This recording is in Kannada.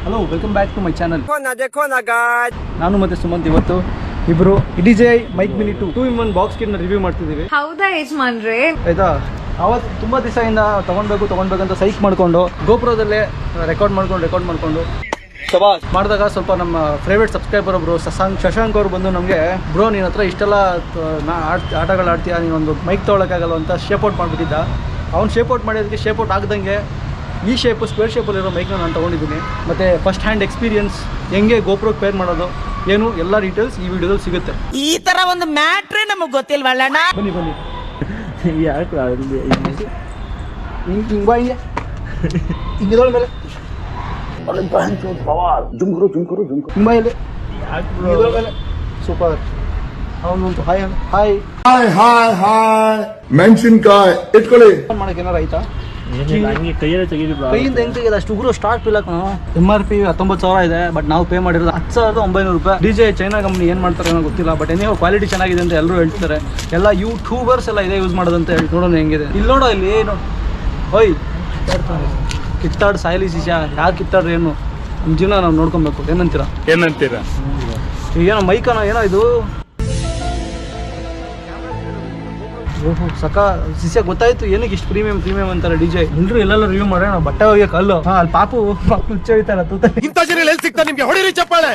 Hello, welcome back to my channel. ನಾನು ಮತ್ತೆ ಸುಮಂತ್ ಇವತ್ತು ಇಬ್ರು DJI mic mini 2-in-1 box kit review ಮಾಡ್ತಿದ್ದೀವಿ. ಹೌದಾ ಯಜಮಾನ್ರೆ? ಆಯ್ತಾ, ಅವತ್ತು ತುಂಬ ದಿವಸದಿಂದ ತಗೊಳ್ಬೇಕಂತ ಸೈಕ್ ಮಾಡ್ಕೊಂಡು ಗೋಪುರದಲ್ಲೇ ರೆಕಾರ್ಡ್ ಮಾಡ್ಕೊಂಡು ಮಾಡಿದಾಗ ಸ್ವಲ್ಪ ನಮ್ಮ ಫೇವ್ರೇಟ್ ಸಬ್ಸ್ಕ್ರೈಬರ್ ಒಬ್ರು ಶಶಾಂಕ್ ಅವರು ಬಂದು ನಮಗೆ ಬ್ರೋ ನಿನ್ನ ಹತ್ರ ಇಷ್ಟೆಲ್ಲ ಆಟಗಳು ಆಡ್ತೀಯ, ನೀನೊಂದು ಮೈಕ್ ತೊಗೊಳಕ್ಕಾಗಲ್ಲ ಅಂತ ಶೇಪ್ ಔಟ್ ಮಾಡಿಬಿಟ್ಟಿದ್ದ. ಅವ್ನು ಶೇಪ್ ಔಟ್ ಮಾಡಿದ್ದಕ್ಕೆ ಶೇಪ್ ಔಟ್ ಆಗ್ದಂಗೆ ಈ ಶೇಪು ಸ್ಕ್ವೇರ್ ಶೇಪಲ್ಲಿರೋ ಮೈಕ್ನ ನಾನು ತೊಗೊಂಡಿದ್ದೀನಿ. ಮತ್ತು ಫಸ್ಟ್ ಹ್ಯಾಂಡ್ ಎಕ್ಸ್ಪೀರಿಯನ್ಸ್ ಹೆಂಗೆ ಗೋಪ್ರೋಗೆ ಪೇರ್ ಮಾಡೋದು ಏನು ಎಲ್ಲ ಡೀಟೇಲ್ಸ್ ಈ ವಿಡಿಯೋದಲ್ಲಿ ಸಿಗುತ್ತೆ. ಈ ತರ ಒಂದು ಮ್ಯಾಟ್ರೇ ನಮಗೆ ಗೊತ್ತಿಲ್ವಲ್ಲ. ಬನ್ನಿ ಯಾಕೆ ಹಿಂಗಿದೋಳ ಮೇಲೆ ಸೂಪರ್. ಅವನಂತೂ hi hi hi hi hi ಮೆಣಸಿನ್ಕಾಯಿ ಇಟ್ಕೊಳ್ಳಿ ಮಾಡಕ್ಕೆ ಏನಾರು ಆಯ್ತಾ? ಕೈಯಿಂದ ಹೆಂಗ್ ತೆಗೆದ ಅಷ್ಟು ಉಗುರು ಸ್ಟಾಕ್ ಇಲ್ಲ. MRP 19,000 ಇದೆ, ಬಟ್ ನಾವು ಪೇ ಮಾಡಿರೋದು 10,900 ರೂಪಾಯಿ. DJI ಚೈನಾ ಕಂಪ್ನಿ ಏನು ಮಾಡ್ತಾರೆ ಏನೋ ಗೊತ್ತಿಲ್ಲ, ಬಟ್ ಏನೇ ಕ್ವಾಲಿಟಿ ಚೆನ್ನಾಗಿದೆ ಅಂತ ಎಲ್ಲರೂ ಹೇಳ್ತಾರೆ. ಎಲ್ಲ ಯೂಟ್ಯೂಬರ್ಸ್ ಎಲ್ಲ ಇದೇ ಯೂಸ್ ಮಾಡೋದಂತ ಹೇಳಿ ನೋಡೋಣ ಹೆಂಗಿದೆ. ಇಲ್ಲಿ ನೋಡೋ, ಇಲ್ಲಿ ಏನು ಓಯ್ ಕಿತ್ತಾಡ್ ಸಾಯಲಿ ಶಿಶಾ, ಯಾರು ಕಿತ್ತಾಡ್ರಿ ಏನು ನಮ್ಮ ಜೀವನ ನಾವು ನೋಡ್ಕೊಬೇಕು. ಏನಂತೀರಾ? ಏನೋ ಮೈಕನ ಏನೋ ಇದು ಓಹೋ ಸಕ ಶಿಷ್ಯ ಗೊತ್ತಾಯ್ತು ಏನಕ್ಕೆ ಇಷ್ಟು ಪ್ರೀಮಿಯಂ ಅಂತಾರೆ DJI. ಎಲ್ಲರೂ ಎಲ್ಲೆಲ್ಲ ರಿವ್ಯೂ ಮಾಡೋಣ. ಬಟ್ಟೆ ಹೋಗ್ಯಕ್ಕೆ ಅಲ್ಲು ಅಲ್ಲಿ ಪಾಪು ಹುಚ್ಚ ಹೋಯ್ತಾರ ತೂತ. ಇಂಥ ಜನ ಎಲ್ಲಿ ಸಿಗ್ತಾ ನಿಮ್ಗೆ ಹೊಡಿರಿ ಚಪ್ಪಾಳೆ.